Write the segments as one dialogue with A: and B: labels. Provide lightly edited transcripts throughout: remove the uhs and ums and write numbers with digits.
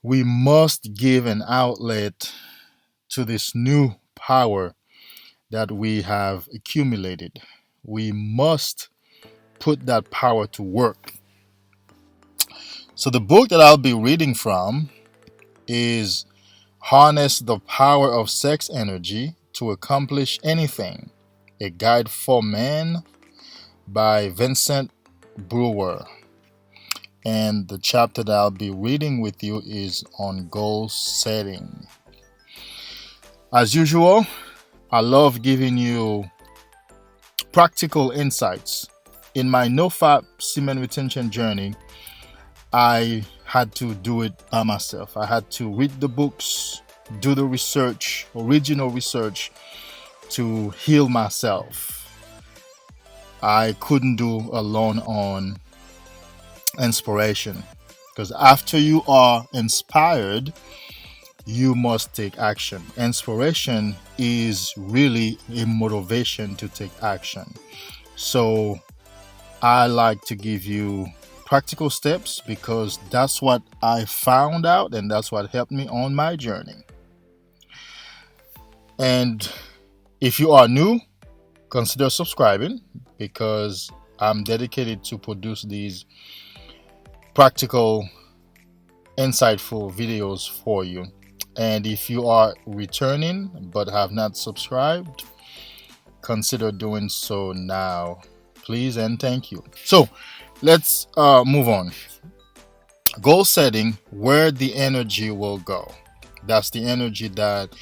A: We must give an outlet to this new power that we have accumulated. We must put that power to work. So, the book that I'll be reading from is Harness the Power of Sex Energy to Accomplish Anything, a Guide for Men by Vincent Brewer. And the chapter that I'll be reading with you is on goal setting. As usual, I love giving you practical insights. In my no-fap semen retention journey, I had to do it by myself. I had to read the books, do the research, original research to heal myself. I couldn't do alone on inspiration, because after you are inspired, you must take action. Inspiration is really a motivation to take action. So I like to give you practical steps because that's what I found out and that's what helped me on my journey. And if you are new, consider subscribing because I'm dedicated to produce these practical, insightful videos for you. And if you are returning but have not subscribed, consider doing so now, please and thank you. So let's move on. Goal setting, where the energy will go. That's the energy that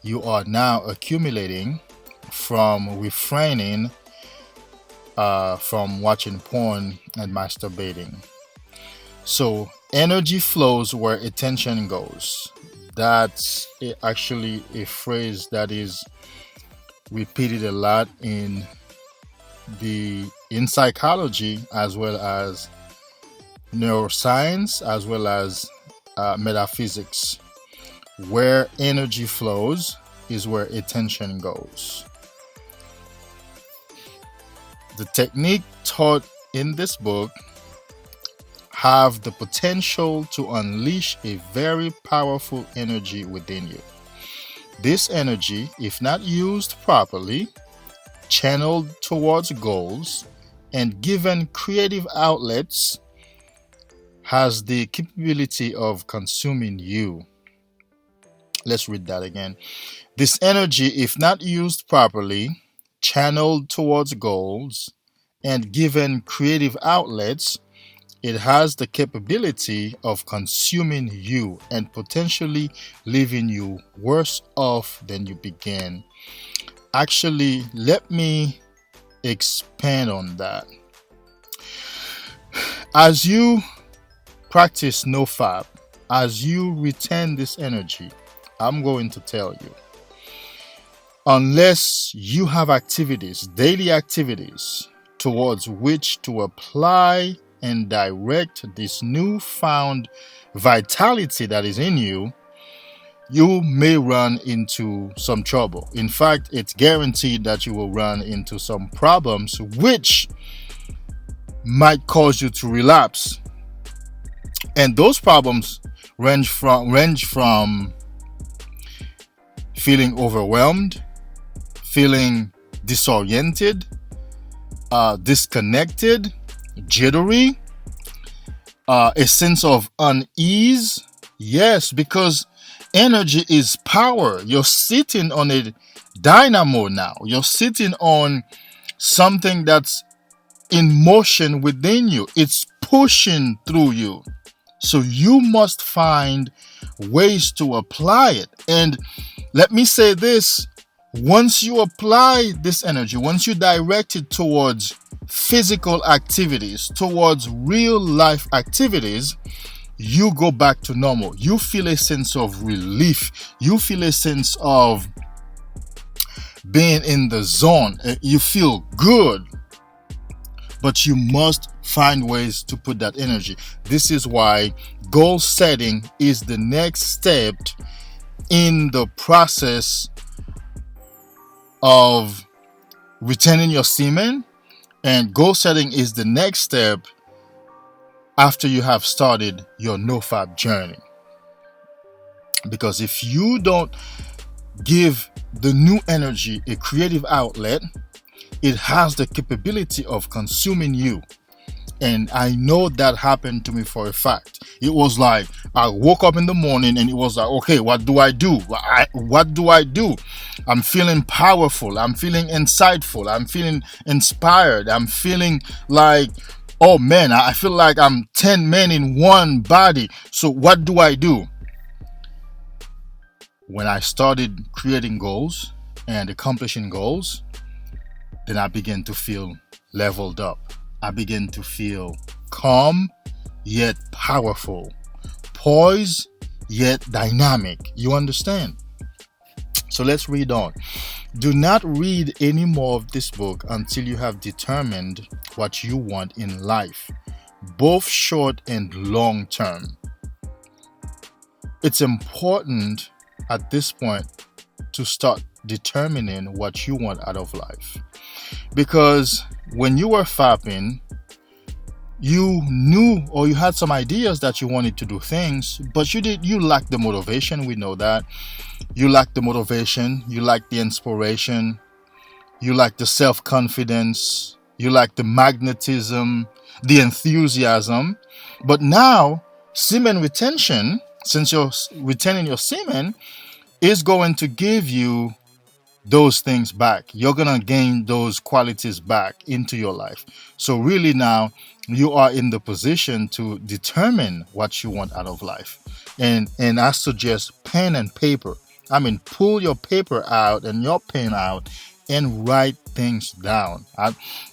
A: you are now accumulating from refraining from watching porn and masturbating. So energy flows where attention goes. That's actually a phrase that is repeated a lot in psychology, as well as neuroscience, as well as metaphysics. Where energy flows is where attention goes. The technique taught in this book have the potential to unleash a very powerful energy within you. This energy, if not used properly, channeled towards goals, and given creative outlets, has the capability of consuming you. Let's read that again. This energy, if not used properly, channeled towards goals, and given creative outlets, it has the capability of consuming you and potentially leaving you worse off than you began. Actually, let me expand on that. As you practice NoFap, as you retain this energy, I'm going to tell you, unless you have activities, daily activities, towards which to apply and direct this newfound vitality that is in you, you may run into some trouble. In fact, it's guaranteed that you will run into some problems which might cause you to relapse. And those problems range from feeling overwhelmed, feeling disoriented, disconnected, jittery, a sense of unease. Yes, because energy is power. You're sitting on a dynamo now. You're sitting on something that's in motion within you. It's pushing through you. So you must find ways to apply it. And let me say this, once you apply this energy, once you direct it towards physical activities, towards real life activities, you go back to normal. You feel a sense of relief. You feel a sense of being in the zone. You feel good. But you must find ways to put that energy. This is why goal setting is the next step in the process of retaining your semen, and goal setting is the next step after you have started your NoFap journey. Because if you don't give the new energy a creative outlet, it has the capability of consuming you. And I know that happened to me for a fact. It was like I woke up in the morning and it was like, okay, what do I do? What do I do? I'm feeling powerful. I'm feeling insightful. I'm feeling inspired. I'm feeling like, oh man, I feel like I'm 10 men in one body. So what do I do? When I started creating goals and accomplishing goals, then I began to feel leveled up. I began to feel calm yet powerful, poised yet dynamic. You understand? So let's read on. Do not read any more of this book until you have determined what you want in life, both short and long term. It's important at this point to start determining what you want out of life. Because when you were fapping, you knew or you had some ideas that you wanted to do things, but you lacked the motivation. We know that. You lacked the motivation, you lacked the inspiration, you lacked the self-confidence, you lacked the magnetism, the enthusiasm. But now, semen retention, since you're retaining your semen, is going to give you those things back. You're going to gain those qualities back into your life. So really now you are in the position to determine what you want out of life. And I suggest pen and paper. I mean, pull your paper out and your pen out and write things down.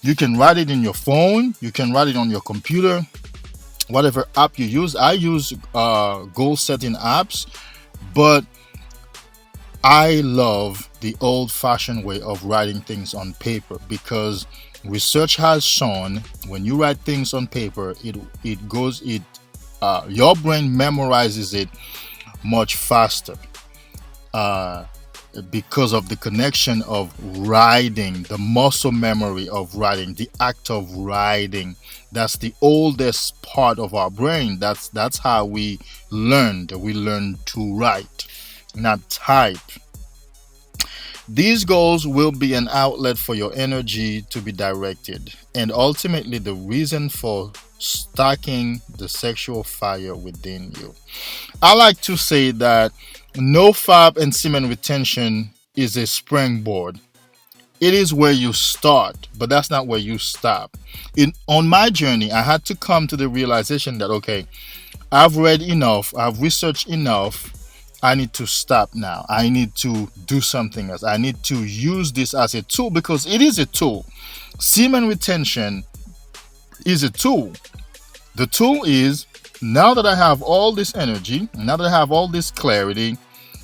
A: You can write it in your phone. You can write it on your computer, whatever app you use. I use goal setting apps, but I love the old-fashioned way of writing things on paper, because research has shown when you write things on paper, your brain memorizes it much faster because of the connection of writing, the muscle memory of writing, the act of writing. That's the oldest part of our brain. That's how we learned. We learned to write, not type. These goals will be an outlet for your energy to be directed, and ultimately the reason for stocking the sexual fire within you. I like to say that NoFap and semen retention is a springboard. It is where you start, but that's not where you stop. On my journey, I had to come to the realization that, okay, I've read enough, I've researched enough. I need to stop now. I need to do something else. I need to use this as a tool, because it is a tool. Semen retention is a tool. The tool is, now that I have all this energy, now that I have all this clarity,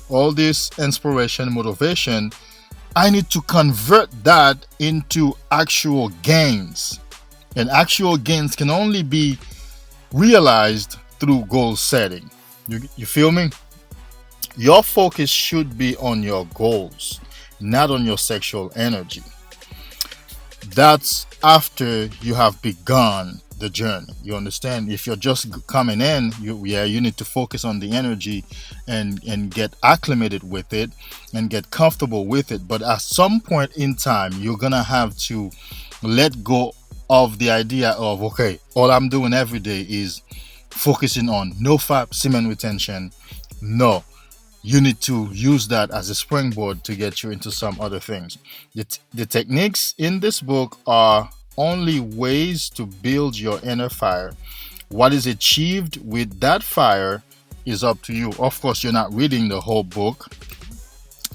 A: all this inspiration, motivation, I need to convert that into actual gains. And actual gains can only be realized through goal setting. You feel me? Your focus should be on your goals, not on your sexual energy. That's after you have begun the journey. You understand? If you're just coming in, you need to focus on the energy and get acclimated with it and get comfortable with it. But at some point in time, you're gonna have to let go of the idea of, okay, all I'm doing every day is focusing on NoFap, semen retention. No. You need to use that as a springboard to get you into some other things. The techniques in this book are only ways to build your inner fire. What is achieved with that fire is up to you. Of course, you're not reading the whole book,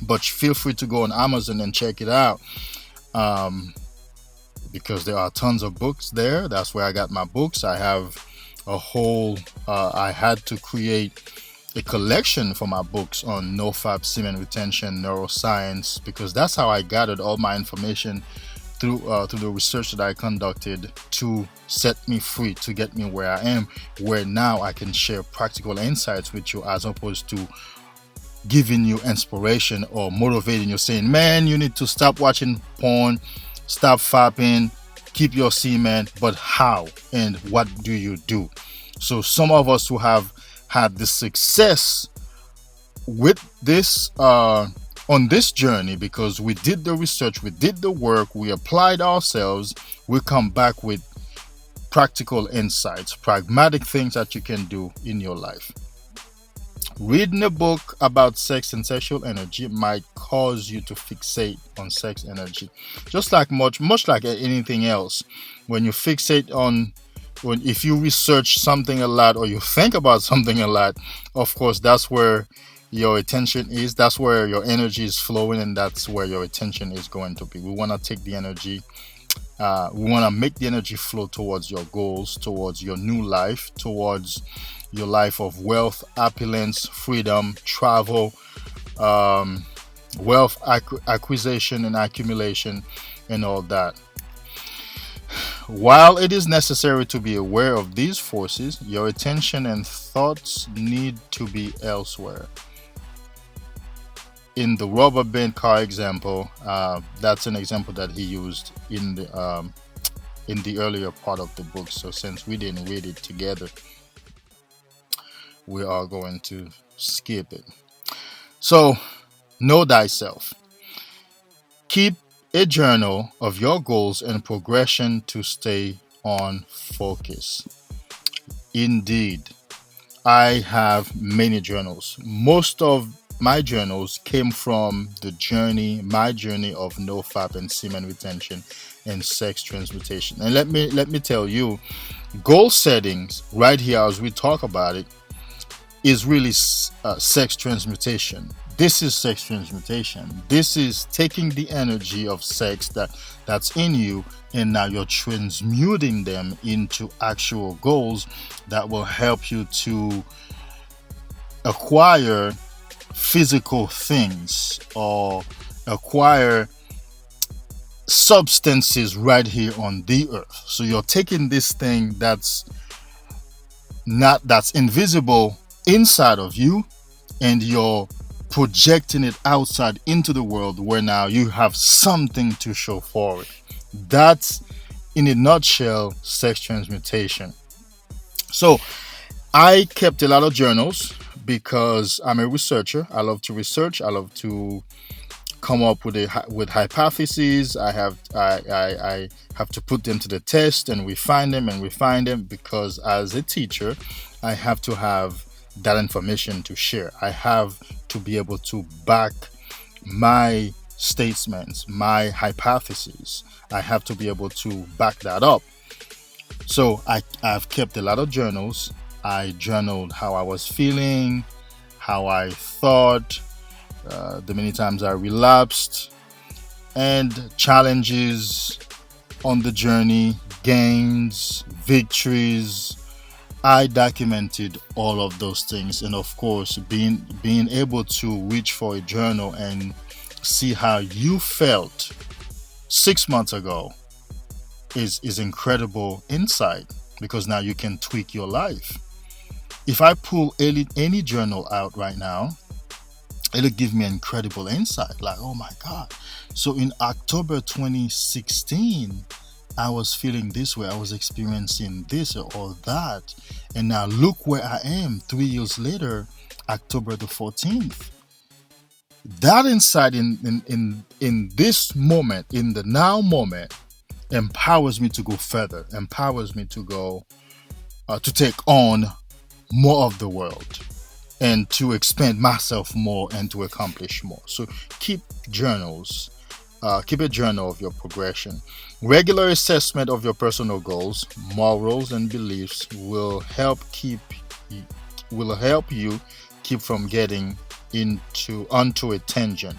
A: but feel free to go on Amazon and check it out, because there are tons of books there. That's where I got my books. I have I had to create a collection for my books on NoFap, semen retention, neuroscience, because that's how I gathered all my information through the research that I conducted to set me free, to get me where I am, where now I can share practical insights with you, as opposed to giving you inspiration or motivating you, saying, man, you need to stop watching porn, stop fapping, keep your semen. But how and what do you do? So some of us who have had the success with this on this journey, because we did the research, we did the work, we applied ourselves, we come back with practical insights, pragmatic things that you can do in your life. Reading a book about sex and sexual energy might cause you to fixate on sex energy, just like much like anything else. When you fixate on, when if you research something a lot or you think about something a lot, of course that's where your attention is. That's where your energy is flowing, and that's where your attention is going to be. We want to take the energy. We want to make the energy flow towards your goals, towards your new life, towards your life of wealth, opulence, freedom, travel, um, wealth acquisition and accumulation, and all that. While it is necessary to be aware of these forces, your attention and thoughts need to be elsewhere. In the rubber band car example, that's an example that he used in the earlier part of the book. So since we didn't read it together, we are going to skip it. So, know thyself. Keep a journal of your goals and progression to stay on focus. Indeed, I have many journals. Most of my journals came from my journey of nofap and semen retention and sex transmutation. And let me tell you, goal settings right here as we talk about it is really sex transmutation. This is sex transmutation. This is taking the energy of sex that's in you, and now you're transmuting them into actual goals that will help you to acquire physical things or acquire substances right here on the earth. So you're taking this thing that's invisible inside of you, and you're projecting it outside into the world, where now you have something to show for it. That's, in a nutshell, sex transmutation. So I kept a lot of journals because I'm a researcher. I love to research. I love to come up with hypotheses. I have to put them to the test and refine them because as a teacher, I have to have that information to share. I have to be able to back my statements, my hypotheses. I have to be able to back that up. So I've kept a lot of journals. I journaled how I was feeling, how I thought, the many times I relapsed, and challenges on the journey, gains, victories. I documented all of those things, and of course, being able to reach for a journal and see how you felt 6 months ago is incredible insight, because now you can tweak your life. If I pull any journal out right now, it'll give me incredible insight. Like, oh my God. So in October 2016, I was feeling this way. I was experiencing this or that. And now look where I am 3 years later, October the 14th. That insight in this moment, in the now moment, empowers me to go further, empowers me to go to take on more of the world, and to expand myself more and to accomplish more. So keep journals. Keep a journal of your progression. Regular assessment of your personal goals, morals, and beliefs will help you keep from getting onto a tangent.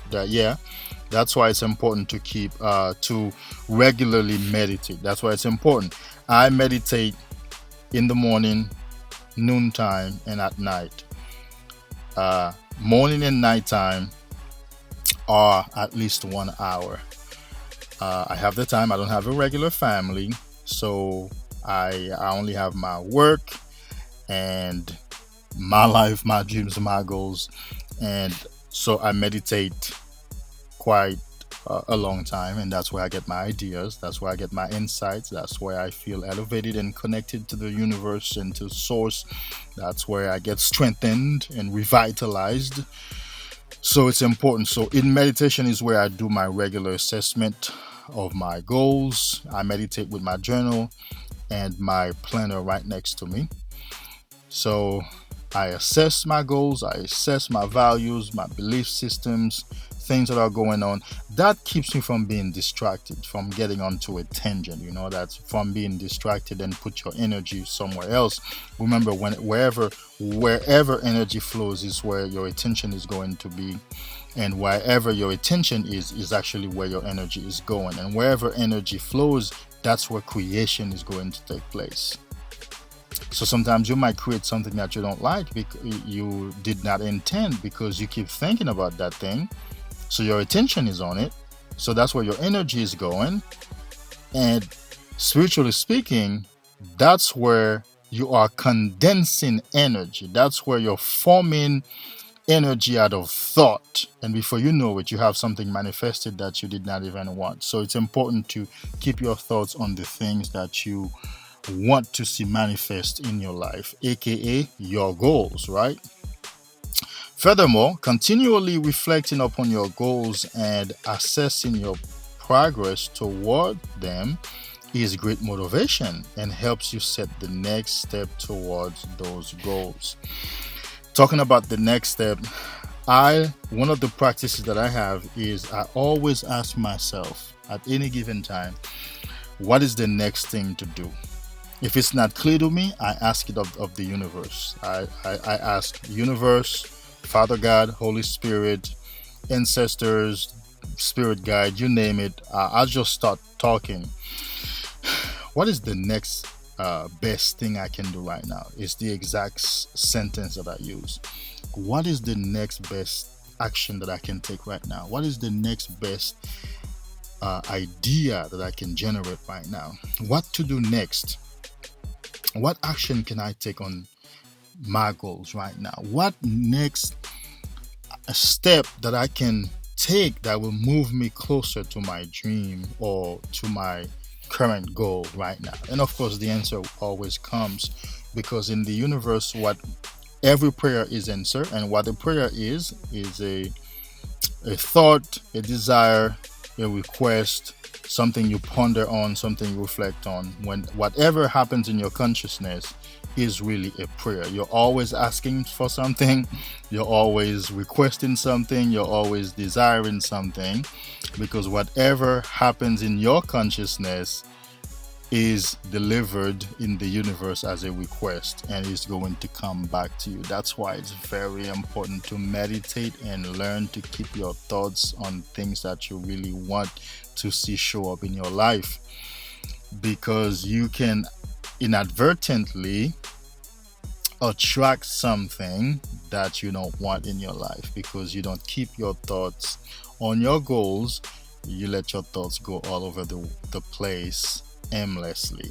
A: That's why it's important to keep to regularly meditate. That's why it's important. I meditate in the morning, noontime, and at night. Morning and nighttime are at least 1 hour. I have the time. I don't have a regular family, so I only have my work and my life, my dreams, my goals, and so I meditate quite a long time, and that's where I get my ideas. That's where I get my insights. That's where I feel elevated and connected to the universe and to source. That's where I get strengthened and revitalized. So it's important. So in meditation is where I do my regular assessment of my goals. I meditate with my journal and my planner right next to me. So I assess my goals, I assess my values, my belief systems, things that are going on. That keeps me from being distracted, from getting onto a tangent, that's from being distracted and put your energy somewhere else. Remember, wherever energy flows is where your attention is going to be. And wherever your attention is actually where your energy is going. And wherever energy flows, that's where creation is going to take place. So sometimes you might create something that you don't like because you did not intend, because you keep thinking about that thing. So your attention is on it. So that's where your energy is going. And spiritually speaking, that's where you are condensing energy. That's where you're forming energy out of thought. And before you know it, you have something manifested that you did not even want. So it's important to keep your thoughts on the things that you want to see manifest in your life, aka your goals, right? Furthermore, continually reflecting upon your goals and assessing your progress toward them is great motivation and helps you set the next step towards those goals. Talking about the next step, one of the practices that I have is I always ask myself at any given time, what is the next thing to do? If it's not clear to me, I ask it of the universe. I ask universe, Father God, Holy Spirit, ancestors, spirit guide, you name it. I'll just start talking. What is the next best thing I can do right now? It's the exact sentence that I use. What is the next best action that I can take right now? What is the next best idea that I can generate right now? What to do next? What action can I take on my goals right now? What next step that I can take that will move me closer to my dream or to my current goal right now? And of course, the answer always comes, because in the universe, what every prayer is answer, and what a prayer is a thought, a desire, a request, something you ponder on, something you reflect on. When whatever happens in your consciousness is really a prayer. You're always asking for something, you're always requesting something, you're always desiring something, because whatever happens in your consciousness is delivered in the universe as a request and is going to come back to you. That's why it's very important to meditate and learn to keep your thoughts on things that you really want to see show up in your life, because you can inadvertently attract something that you don't want in your life because you don't keep your thoughts on your goals. You let your thoughts go all over the place aimlessly.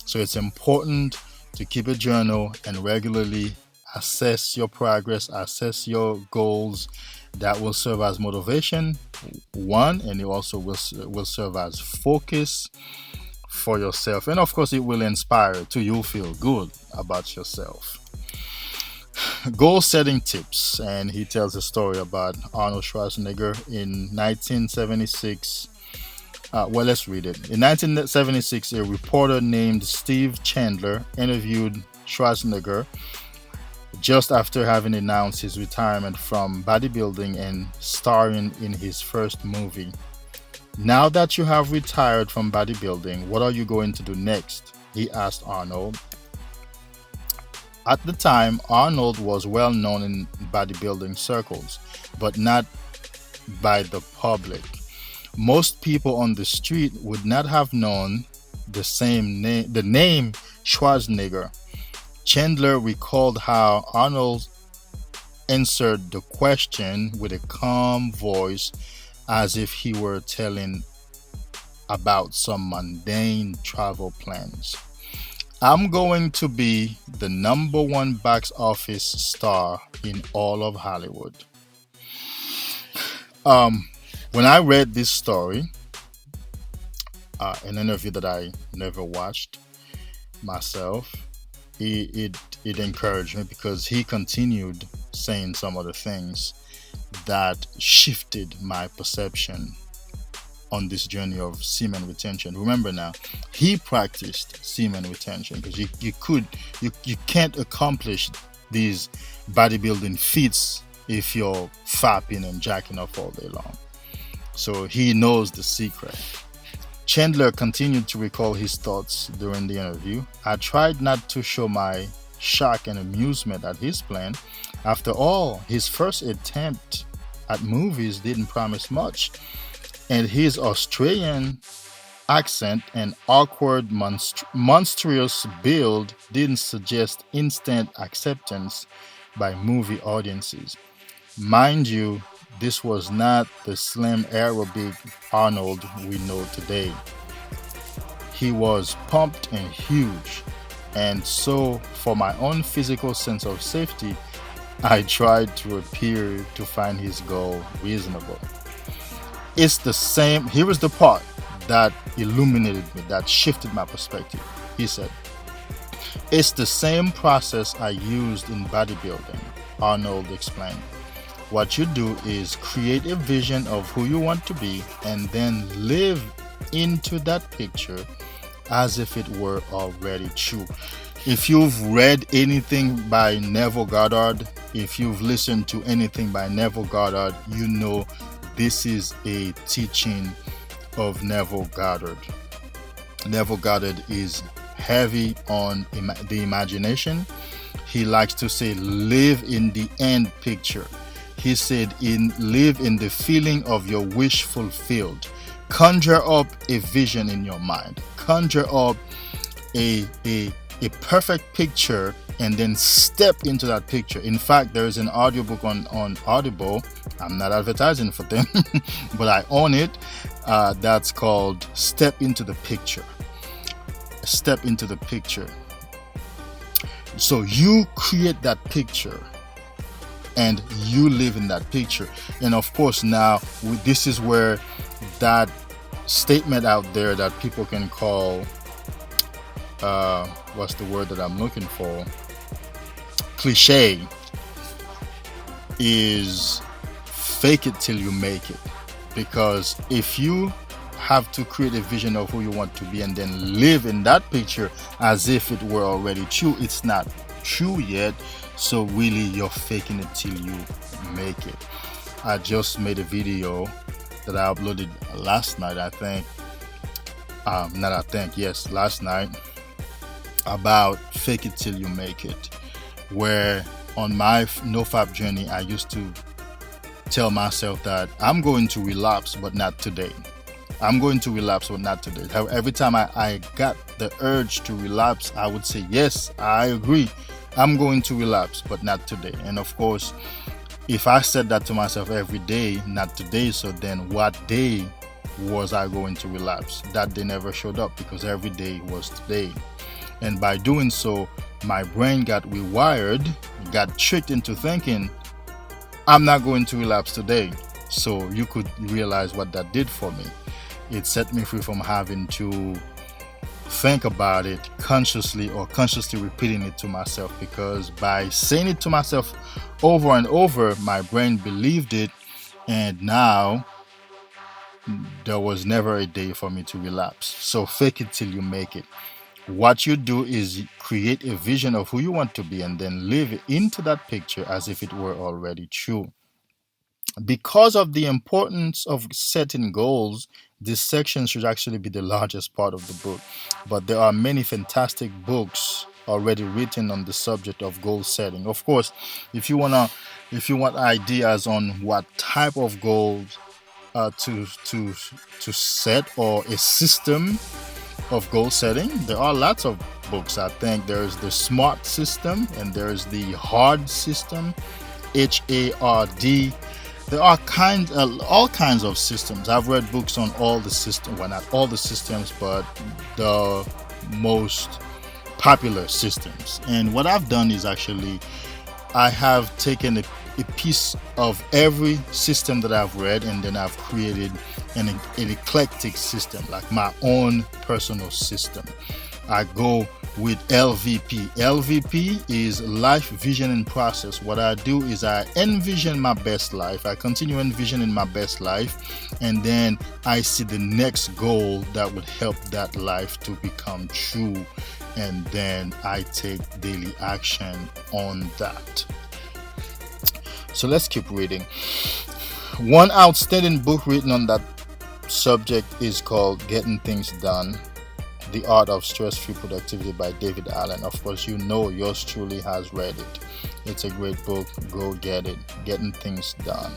A: So it's important to keep a journal and regularly assess your progress, assess your goals. That will serve as motivation, one, and it also will serve as focus for yourself. And of course, it will inspire too. You'll feel good about yourself. Goal setting tips. And he tells a story about Arnold Schwarzenegger in 1976. Well, let's read it. In 1976, a reporter named Steve Chandler interviewed Schwarzenegger just after having announced his retirement from bodybuilding and starring in his first movie. Now that you have retired from bodybuilding, what are you going to do next? He asked Arnold. At the time, Arnold was well known in bodybuilding circles, but not by the public. Most people on the street would not have known the name Schwarzenegger. Chandler recalled how Arnold answered the question with a calm voice, as if he were telling about some mundane travel plans. I'm going to be the number one box office star in all of Hollywood. Um, When I read this story, an interview that I never watched myself, it encouraged me because he continued saying some other things that shifted my perception on this journey of semen retention. Remember now, he practiced semen retention because you can't accomplish these bodybuilding feats if you're fapping and jacking off all day long. So he knows the secret. Chandler continued to recall his thoughts during the interview. I tried not to show my shock and amusement at his plan. After all, his first attempt at movies didn't promise much, and his Australian accent and awkward, monstrous build didn't suggest instant acceptance by movie audiences. Mind you, this was not the slim aerobic Arnold we know today. He was pumped and huge, and so for my own physical sense of safety, I tried to appear to find his goal reasonable. It's the same. Here is the part that illuminated me, that shifted my perspective. He said, it's the same process I used in bodybuilding, Arnold explained. What you do is create a vision of who you want to be and then live into that picture as if it were already true. If you've read anything by Neville Goddard, if you've listened to anything by Neville Goddard, you know this is a teaching of Neville Goddard. Neville Goddard is heavy on the imagination. He likes to say, live in the end picture. He said, live in the feeling of your wish fulfilled. Conjure up a vision in your mind. Conjure up a perfect picture and then step into that picture. In fact, there is an audiobook on Audible. I'm not advertising for them, but I own it. That's called Step into the Picture. Step into the picture. So you create that picture and you live in that picture. And of course, now this is where that statement out there that people can call, what's the word that I'm looking for? Cliche, is fake it till you make it. Because if you have to create a vision of who you want to be and then live in that picture as if it were already true, it's not true yet. So really, you're faking it till you make it. I just made a video that I uploaded last night, last night, about fake it till you make it, where on my nofap journey I used to tell myself that I'm going to relapse but not today. I'm going to relapse but not today. Every time I got the urge to relapse, I would say, yes, I agree, I'm going to relapse but not today. And of course, if I said that to myself every day, not today, so then what day was I going to relapse? That day never showed up because every day was today. And by doing so, my brain got rewired, got tricked into thinking, I'm not going to relapse today. So you could realize what that did for me. It set me free from having to think about it consciously or consciously repeating it to myself, because by saying it to myself over and over, my brain believed it, and now there was never a day for me to relapse. So fake it till you make it. What you do is create a vision of who you want to be and then live into that picture as if it were already true. Because of the importance of setting goals, this section should actually be the largest part of the book. But there are many fantastic books already written on the subject of goal setting. Of course, if you want ideas on what type of goals to set, or a system of goal setting, there are lots of books. I think there's the SMART system and there's the HARD system, HARD. There are all kinds of systems. I've read books on all the systems, well, not all the systems, but the most popular systems. And what I've done is actually, I have taken a piece of every system that I've read, and then I've created an eclectic system, like my own personal system. I go with LVP. LVP is life vision and process. What I do is I envision my best life. I continue envisioning my best life, and then I see the next goal that would help that life to become true, and then I take daily action on that. So let's keep reading. One outstanding book written on that subject is called Getting Things Done: The Art of Stress-Free Productivity by David Allen. Of course, you know yours truly has read it. It's a great book. Go get it. Getting Things Done.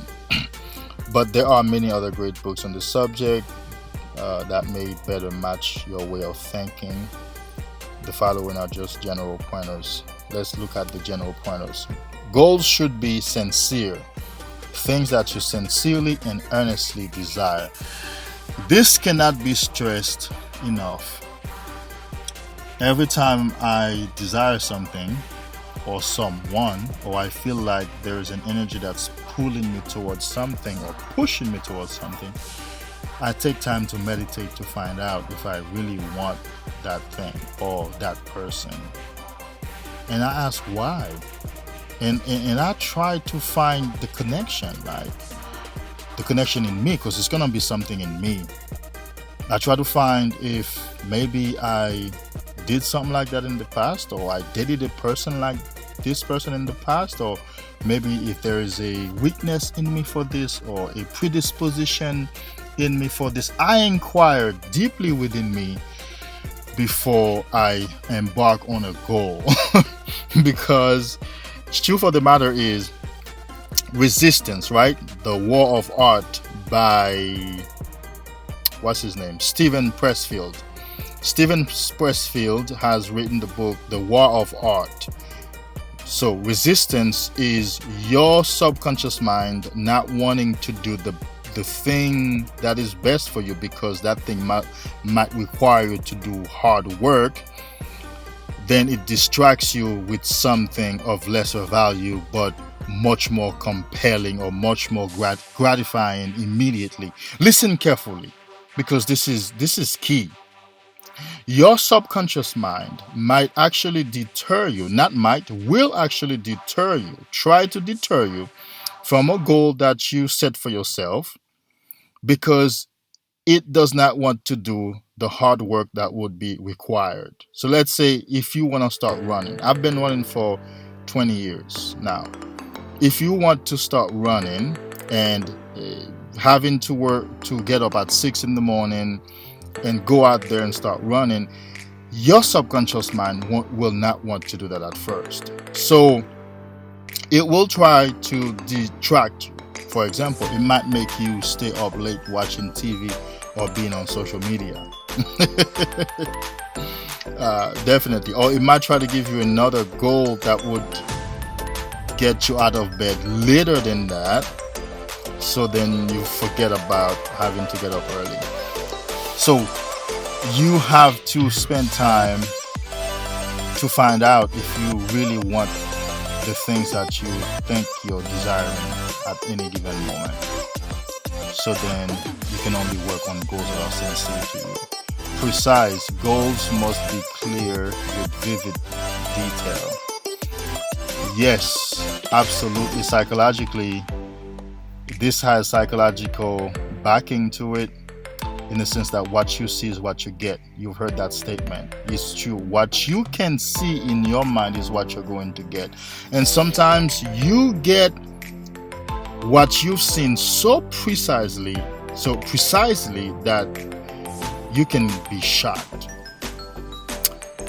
A: But there are many other great books on the subject that may better match your way of thinking. The following are just general pointers. Let's look at the general pointers. Goals should be sincere, things that you sincerely and earnestly desire. This cannot be stressed enough. Every time I desire something or someone, or I feel like there is an energy that's pulling me towards something or pushing me towards something, I take time to meditate to find out if I really want that thing or that person. And I ask why. And I try to find the connection, like the connection in me, because it's going to be something in me. I try to find if maybe I did something like that in the past, or I dated a person like this person in the past, or maybe if there is a weakness in me for this, or a predisposition in me for this. I inquire deeply within me before I embark on a goal. Because the truth of the matter is, Resistance, right? The War of Art by, what's his name? Steven Pressfield. Steven Pressfield has written the book The War of Art. So resistance is your subconscious mind not wanting to do the thing that is best for you, because that thing might require you to do hard work. Then it distracts you with something of lesser value but much more compelling or much more gratifying immediately. Listen carefully, because this is key. Your subconscious mind might actually deter you, not might, will actually deter you, try to deter you from a goal that you set for yourself, because it does not want to do the hard work that would be required. So let's say if you want to start running. I've been running for 20 years now. If you want to start running and having to work to get up at 6 in the morning and go out there and start running, your subconscious mind will not want to do that at first. So it will try to detract you. For example, it might make you stay up late watching TV or being on social media. Definitely. Or it might try to give you another goal that would get you out of bed later than that. So then you forget about having to get up early. So you have to spend time to find out if you really want the things that you think you're desiring at any given moment. So then you can only work on goals that are sincere to you. Precise goals must be clear with vivid detail. Yes, absolutely. Psychologically, this has psychological backing to it, in the sense that what you see is what you get. You've heard that statement. It's true. What you can see in your mind is what you're going to get. And sometimes you get what you've seen so precisely that you can be shocked.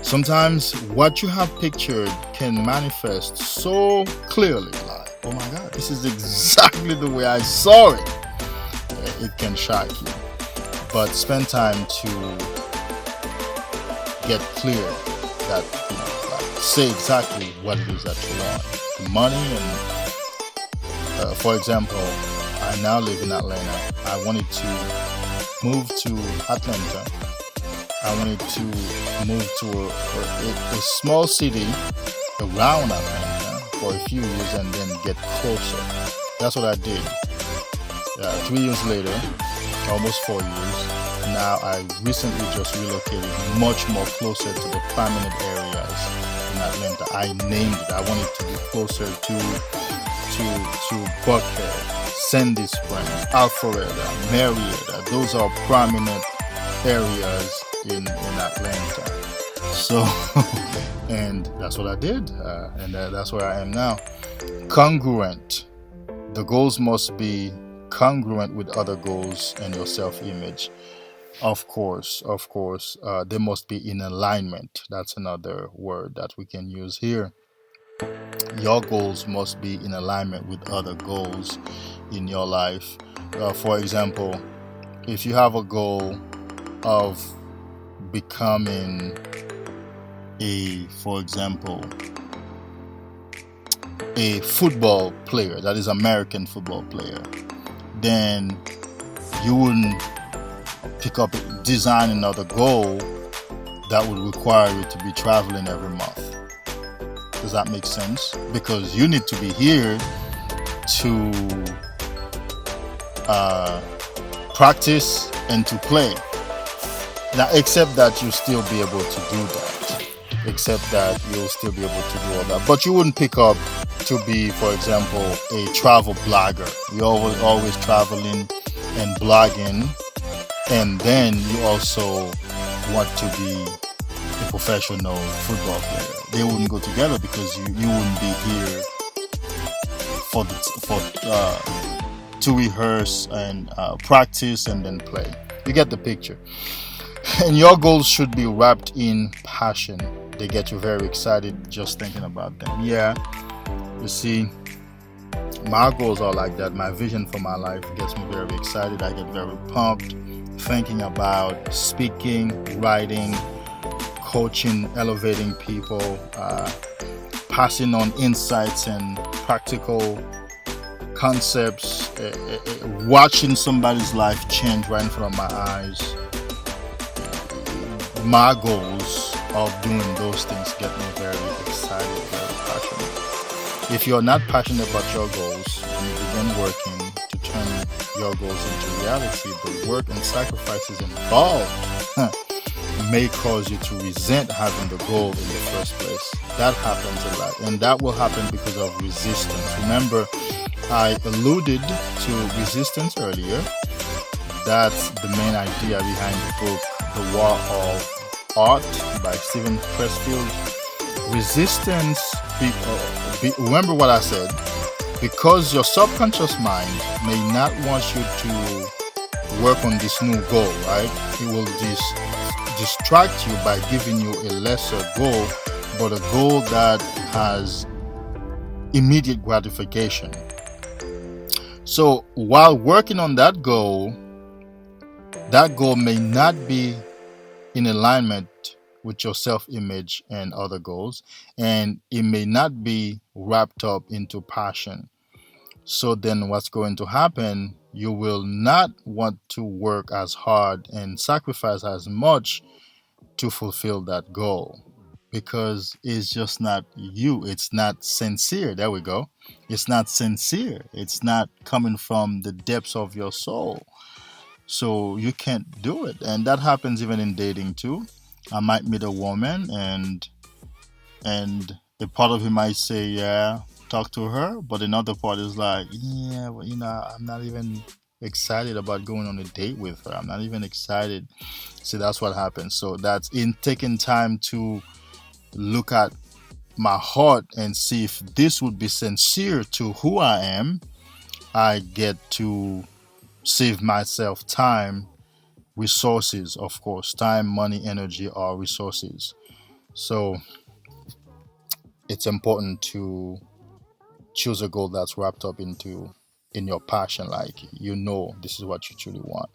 A: Sometimes what you have pictured can manifest so clearly, like, oh my God, this is exactly the way I saw it. It can shock you. But spend time to get clear that, like, say exactly what it is that you want. The money and, for example, I now live in Atlanta. I wanted to move to Atlanta. I wanted to move to a small city around Atlanta, for a few years and then get closer. That's what I did. 3 years later, almost 4 years, now I recently just relocated much more closer to the prominent areas in Atlanta. I named it. I wanted to be closer to Buckhead, Sandy Springs, Alpharetta, Marietta. Those are prominent areas in Atlanta. So, and that's what I did, and that's where I am now. Congruent. The goals must be congruent with other goals and your self-image. Of course, they must be in alignment. That's another word that we can use here. Your goals must be in alignment with other goals in your life. For example, if you have a goal of becoming for example, a football player, that is American football player, then you wouldn't design another goal that would require you to be traveling every month. Does that make sense? Because you need to be here to practice and to play. Now, except that you'll still be able to do that. Except that you'll still be able to do all that. But you wouldn't pick up to be, for example, a travel blogger. You're always traveling and blogging, and then you also want to be a professional football player. They wouldn't go together because you wouldn't be here to rehearse and practice and then play. You get the picture. And your goals should be wrapped in passion. They get you very excited just thinking about them. Yeah, you see, my goals are like that. My vision for my life gets me very excited. I get very pumped thinking about speaking, writing, coaching, elevating people, passing on insights and practical concepts, watching somebody's life change right in front of my eyes. My goals of doing those things get me very excited, very passionate. If you're not passionate about your goals, when you begin working to turn your goals into reality, the work and sacrifices involved may cause you to resent having the goal in the first place. That happens a lot, and that will happen because of resistance. Remember, I alluded to resistance earlier. That's the main idea behind the book, The War of Art by Steven Pressfield. Resistance, remember what I said, because your subconscious mind may not want you to work on this new goal, right? It will distract you by giving you a lesser goal, but a goal that has immediate gratification. So while working on that goal may not be in alignment with your self-image and other goals, and it may not be wrapped up into passion. So then what's going to happen, you will not want to work as hard and sacrifice as much to fulfill that goal, because it's just not you. It's not sincere. There we go. It's not sincere. It's not coming from the depths of your soul. So you can't do it. And that happens even in dating too. I might meet a woman and a part of him might say, yeah, talk to her, but another part is like, yeah, well, I'm not even excited about going on a date with her. I'm not even excited. See, that's what happens. So that's in taking time to look at my heart and see if this would be sincere to who I am. I get to save myself time, resources, of course. Time, money, energy are resources. So it's important to choose a goal that's wrapped up in your passion, like this is what you truly want.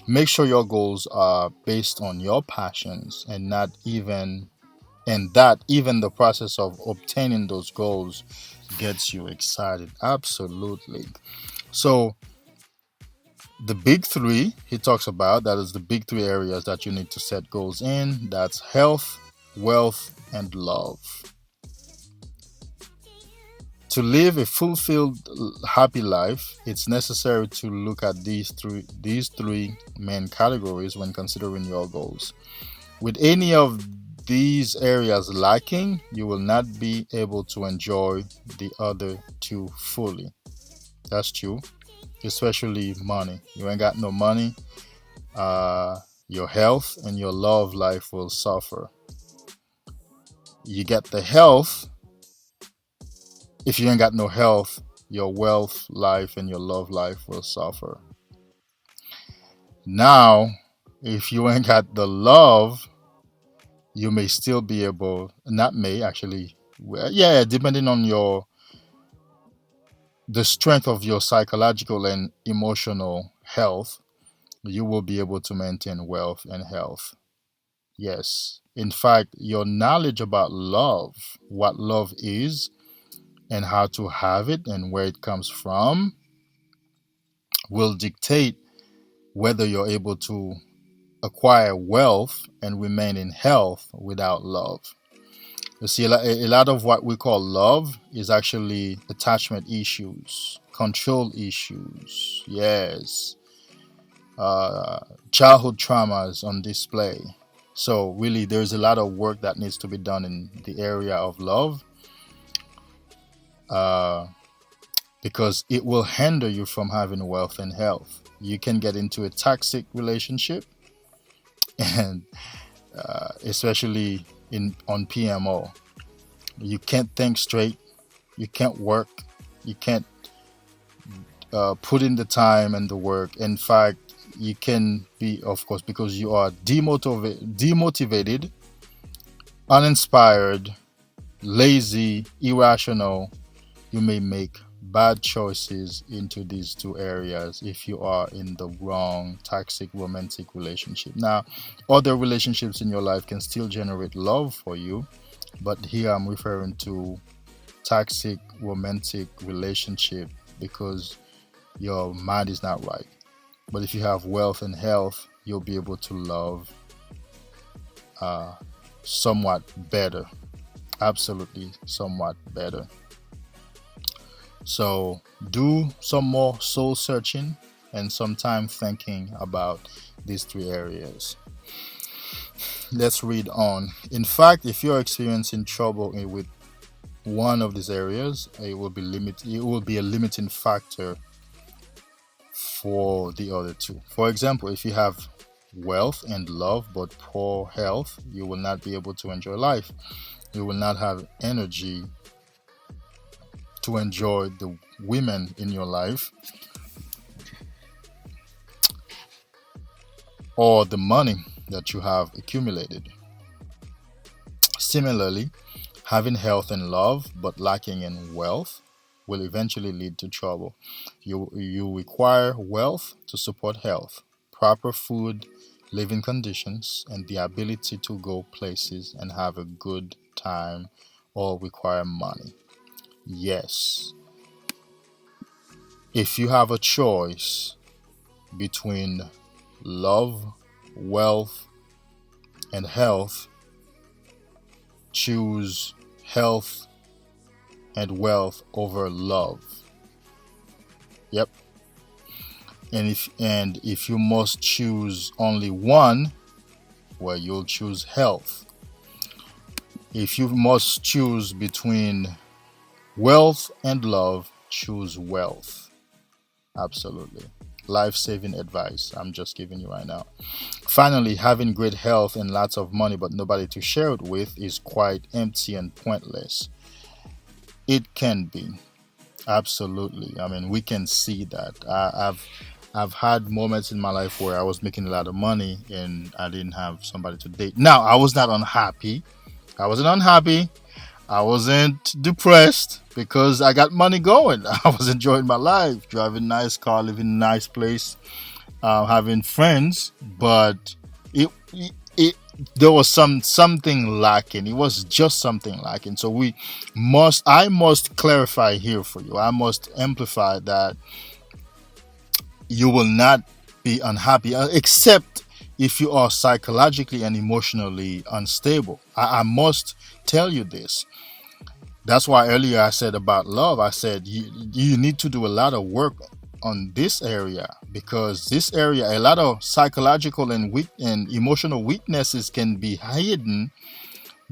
A: Make sure your goals are based on your passions and that even the process of obtaining those goals gets you excited. Absolutely. So the big three he talks about, that is the big three areas that you need to set goals in. That's health, wealth, and love. To live a fulfilled, happy life, it's necessary to look at these three main categories when considering your goals. With any of these areas lacking, you will not be able to enjoy the other two fully. That's true, especially money. You ain't got no money, uh, your health and your love life will suffer. You get the health. If you ain't got no health, your wealth life and your love life will suffer. Now, if you ain't got the love, you may still be able, not may actually, well, yeah, depending on the strength of your psychological and emotional health, you will be able to maintain wealth and health. Yes. In fact, your knowledge about love, what love is, and how to have it and where it comes from, will dictate whether you're able to acquire wealth and remain in health without love. You see, a lot of what we call love is actually attachment issues, control issues, yes, uh, childhood traumas on display. So, really, there's a lot of work that needs to be done in the area of love, uh, because it will hinder you from having wealth and health. You can get into a toxic relationship, and especially in on PMO, you can't think straight, you can't work, you can't put in the time and the work. In fact, you can be, of course, because you are demotivated, uninspired, lazy, irrational. You may make bad choices into these two areas if you are in the wrong toxic romantic relationship. Now, other relationships in your life can still generate love for you, but here I'm referring to toxic romantic relationship because your mind is not right. But if you have wealth and health, you'll be able to love uh, somewhat better. Absolutely, somewhat better. So do some more soul searching and some time thinking about these three areas. Let's read on. In fact, if you're experiencing trouble with one of these areas, it will be a limiting factor for the other two. For example, if you have wealth and love but poor health, you will not be able to enjoy life. You will not have energy to enjoy the women in your life or the money that you have accumulated. Similarly, having health and love but lacking in wealth will eventually lead to trouble. You require wealth to support health, proper food, living conditions, and the ability to go places and have a good time all require money. Yes, if you have a choice between love, wealth, and health, choose health and wealth over love. Yep. And if you must choose only one, well, you'll choose health. If you must choose between wealth and love, choose wealth. Absolutely. Life-saving advice I'm just giving you right now. Finally, having great health and lots of money but nobody to share it with is quite empty and pointless. It can be. Absolutely. I mean, we can see that. I've had moments in my life where I was making a lot of money and I didn't have somebody to date. Now, I was not unhappy. I wasn't unhappy. I wasn't depressed because I got money going. I was enjoying my life, driving a nice car, living in a nice place, having friends. But it there was something lacking. It was just something lacking. So I must clarify here for you. I must amplify that you will not be unhappy, except if you are psychologically and emotionally unstable. I must tell you this. That's why earlier I said about love, I said you need to do a lot of work on this area, because this area, a lot of psychological and weak and emotional weaknesses can be hidden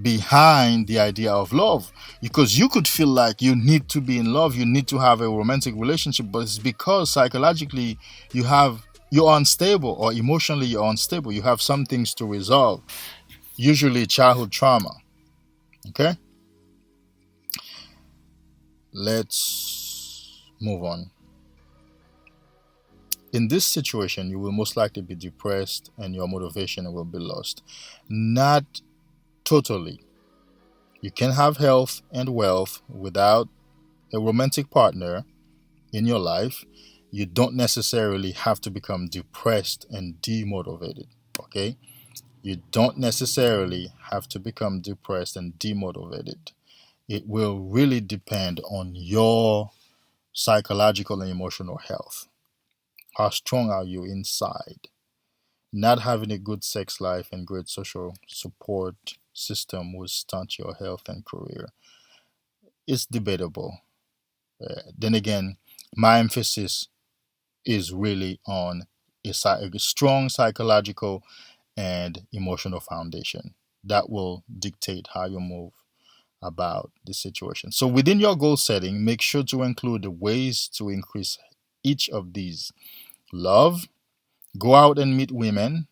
A: behind the idea of love, because you could feel like you need to be in love, you need to have a romantic relationship, but it's because psychologically you're unstable, or emotionally you're unstable, you have some things to resolve, usually childhood trauma. Okay, let's move on. In this situation, you will most likely be depressed and your motivation will be lost. Not totally. You can have health and wealth without a romantic partner in your life. You don't necessarily have to become depressed and demotivated. Okay? You don't necessarily have to become depressed and demotivated. It will really depend on your psychological and emotional health. How strong are you inside? Not having a good sex life and great social support system will stunt your health and career. It's debatable. Then again, my emphasis is really on a strong psychological and emotional foundation that will dictate how you move about the situation. So, within your goal setting, make sure to include the ways to increase each of these: love, go out and meet women,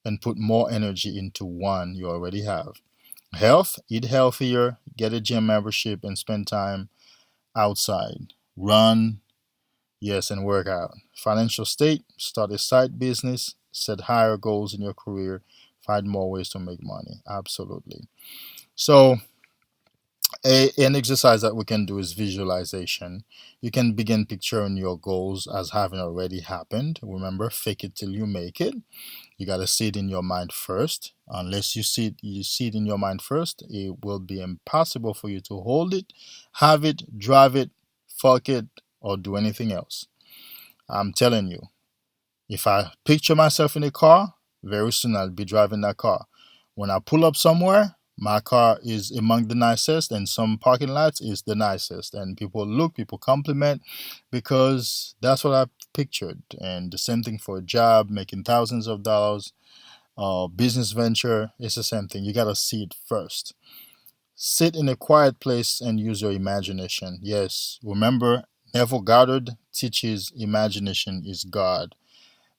A: and put more energy into one you already have. Health, eat healthier, get a gym membership, and spend time outside. Run, yes, and work out. Financial state, start a side business, set higher goals in your career, find more ways to make money. Absolutely. So, an exercise that we can do is visualization. You can begin picturing your goals as having already happened. Remember, fake it till you make it. You got to see it in your mind first. Unless you see it in your mind first, it will be impossible for you to hold it, have it, drive it, fuck it, or do anything else. I'm telling you, if I picture myself in a car, very soon I'll be driving that car. When I pull up somewhere, my car is among the nicest, and some parking lots is the nicest. And people look, people compliment, because that's what I pictured. And the same thing for a job, making thousands of dollars, business venture, it's the same thing. You got to see it first. Sit in a quiet place and use your imagination. Yes, remember, Neville Goddard teaches imagination is God.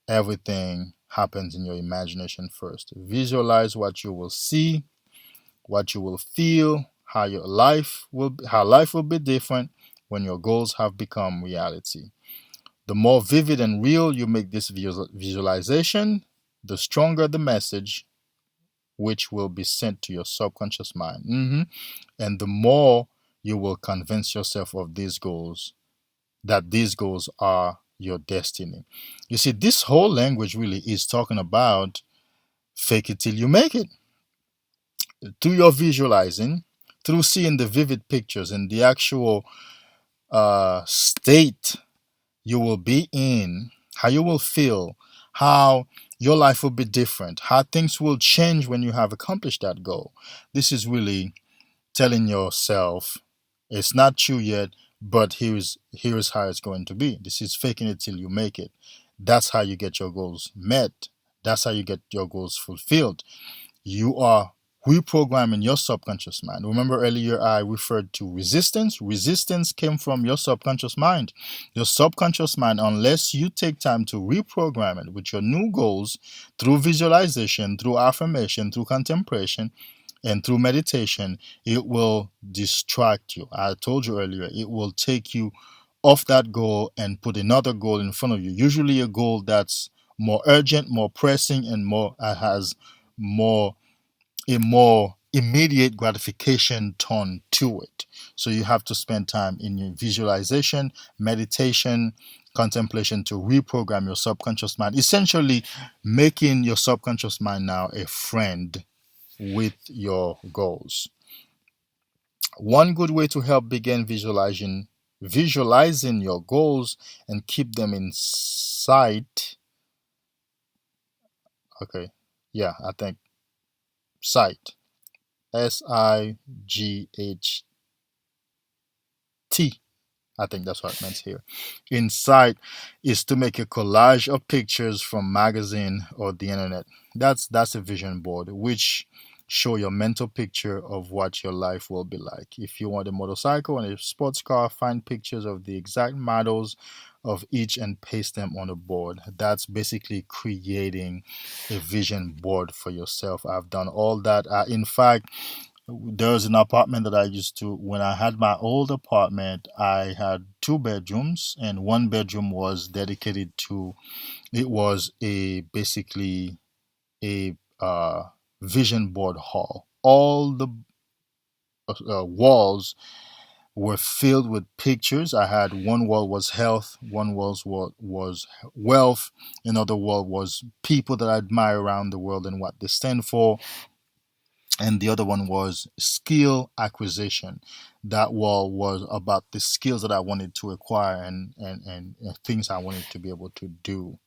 A: Everything happens in your imagination first. Visualize what you will see, what you will feel, how life will be different when your goals have become reality. The more vivid and real you make this visualization, the stronger the message which will be sent to your subconscious mind. And the more you will convince yourself of these goals, that these goals are your destiny. You see, this whole language really is talking about fake it till you make it. Through your visualizing, through seeing the vivid pictures and the actual state you will be in, how you will feel, how your life will be different, how things will change when you have accomplished that goal. This is really telling yourself it's not true yet, but here's how it's going to be. This is faking it till you make it. That's how you get your goals met. That's how you get your goals fulfilled. You are reprogramming your subconscious mind. Remember earlier I referred to resistance. Resistance came from your subconscious mind. Your subconscious mind, unless you take time to reprogram it with your new goals through visualization, through affirmation, through contemplation, and through meditation, it will distract you. I told you earlier, it will take you off that goal and put another goal in front of you. Usually a goal that's more urgent, more pressing, and more has more a more immediate gratification tone to it. So you have to spend time in your visualization, meditation, contemplation to reprogram your subconscious mind, essentially making your subconscious mind now a friend with your goals. One good way to help begin visualizing your goals and keep them in sight. Okay. Yeah, I think sight. SIGHT. T. I think that's what it meant here. Insight is to make a collage of pictures from magazine or the internet. That's a vision board, which show your mental picture of what your life will be like. If you want a motorcycle and a sports car, find pictures of the exact models of each and paste them on a board. That's basically creating a vision board for yourself. I've done all that. In fact, there was an apartment that I used to, when I had my old apartment, I had two bedrooms, and one bedroom was dedicated to, it was a basically a vision board hall. All the walls were filled with pictures. I had one wall was health, one was wealth, another wall was people that I admire around the world and what they stand for, and the other one was skill acquisition. That wall was about the skills that I wanted to acquire, and things I wanted to be able to do.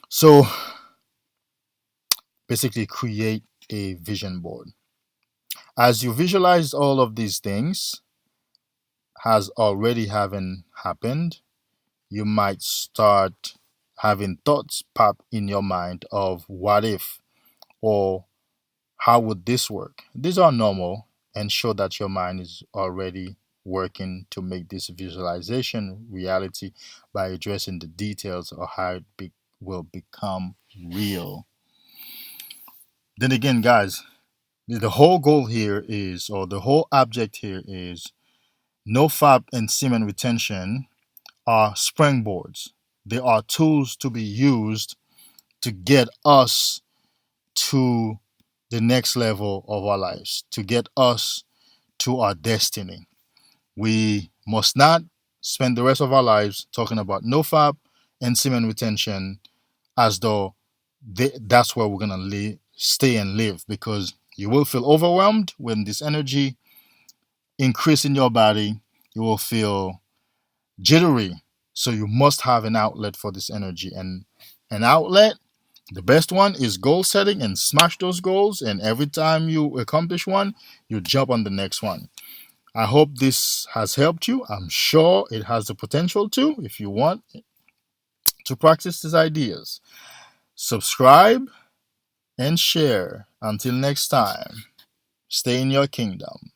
A: So basically create a vision board. As you visualize all of these things has already having happened, you might start having thoughts pop in your mind of what if, or how would this work? These are normal and show that your mind is already working to make this visualization reality by addressing the details of how will become real. Then again, guys, the whole goal here is, or the whole object here is, no fab and semen retention are springboards. They are tools to be used to get us to the next level of our lives, to get us to our destiny. We must not spend the rest of our lives talking about nofap and semen retention as though that's where we're going to stay and live, because you will feel overwhelmed when this energy increase in your body. You will feel jittery. So you must have an outlet for this energy, and an outlet, the best one is goal setting and smash those goals. And every time you accomplish one, you jump on the next one. I hope this has helped you. I'm sure it has the potential to, if you want to practice these ideas. Subscribe and share. Until next time, stay in your kingdom.